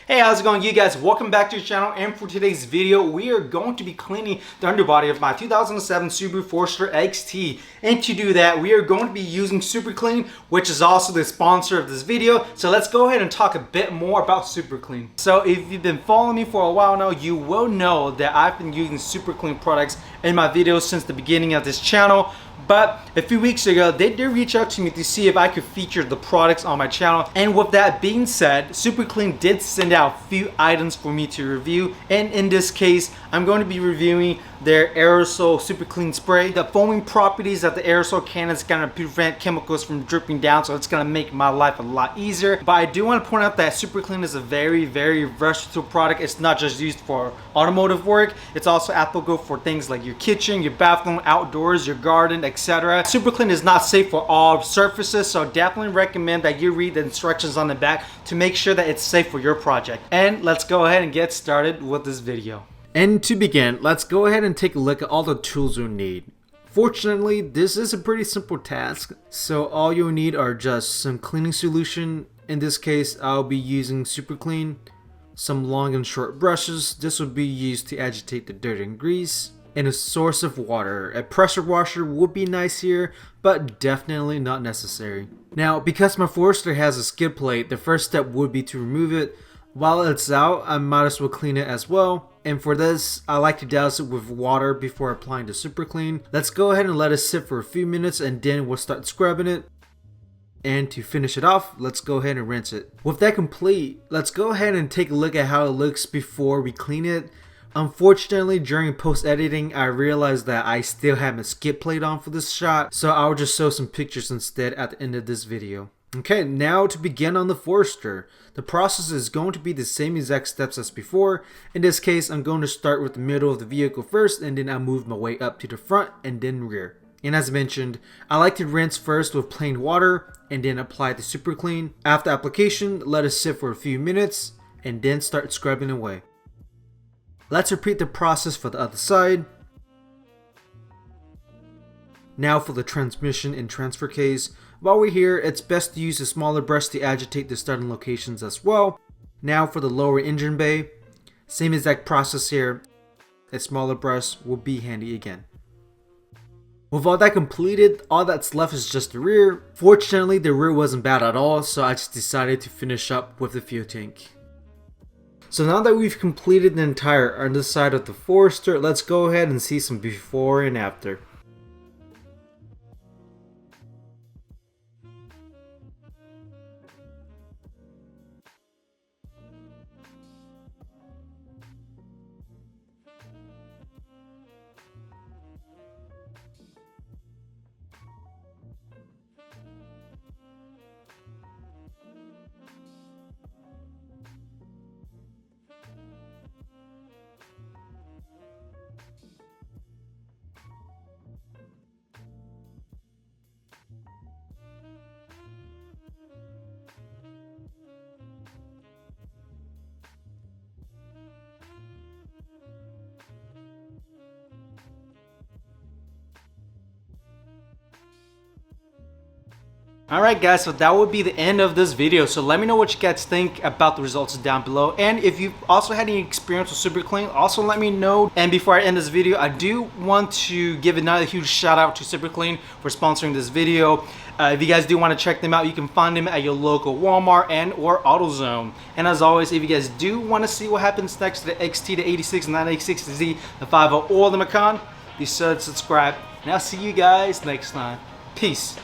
Hey, how's it going, you guys? Welcome back to the channel, and for today's video we are going to be cleaning the underbody of my 2007 Subaru Forester XT. And to do that we are going to be using Superclean, which is also the sponsor of this video. So let's go ahead and talk a bit more about Superclean. So if you've been following me for a while now, you will know that I've been using Superclean products in my videos since the beginning of this channel. But a few weeks ago, they did reach out to me to see if I could feature the products on my channel. And with that being said, Superclean did send out a few items for me to review. And in this case, I'm going to be reviewing their aerosol Superclean spray. The foaming properties of the aerosol can is going to prevent chemicals from dripping down, so it's going to make my life a lot easier. But I do want to point out that Superclean is a very versatile product. It's not just used for automotive work, it's also applicable for things like your kitchen, your bathroom, outdoors, your garden, etc. Superclean is not safe for all surfaces, so definitely recommend that you read the instructions on the back to make sure that it's safe for your project. And let's go ahead and get started with this video. And to begin, let's go ahead and take a look at all the tools you'll need. Fortunately, this is a pretty simple task, so all you'll need are just some cleaning solution. In this case, I'll be using Superclean, some long and short brushes. This will be used to agitate the dirt and grease, and a source of water. A pressure washer would be nice here, but definitely not necessary. Now, because my Forester has a skid plate, the first step would be to remove it. While it's out, I might as well clean it as well. And for this, I like to douse it with water before applying the Superclean. Let's go ahead and let it sit for a few minutes, and then we'll start scrubbing it. And to finish it off, let's go ahead and rinse it. With that complete, let's go ahead and take a look at how it looks before we clean it. Unfortunately, during post-editing, I realized that I still have my skid plate on for this shot, so I'll just show some pictures instead at the end of this video. Okay, now to begin on the Forester. The process is going to be the same exact steps as before. In this case, I'm going to start with the middle of the vehicle first, and then I'll move my way up to the front and then rear. And as mentioned, I like to rinse first with plain water and then apply the Superclean. After application, let it sit for a few minutes and then start scrubbing away. Let's repeat the process for the other side. Now for the transmission and transfer case. While we're here, it's best to use a smaller brush to agitate the starting locations as well. Now for the lower engine bay. Same exact process here. A smaller brush will be handy again. With all that completed, all that's left is just the rear. Fortunately, the rear wasn't bad at all, so I just decided to finish up with the fuel tank. So now that we've completed the entire underside of the Forester, let's go ahead and see some before and after. Alright guys, so that would be the end of this video. So let me know what you guys think about the results down below. And if you've also had any experience with Superclean, also let me know. And before I end this video, I do want to give another huge shout out to Superclean for sponsoring this video. If you guys do want to check them out, you can find them at your local Walmart and or AutoZone. And as always, if you guys do want to see what happens next to the XT, the 86, 986, the Z, the 50, or the Macan, be sure to subscribe. And I'll see you guys next time. Peace.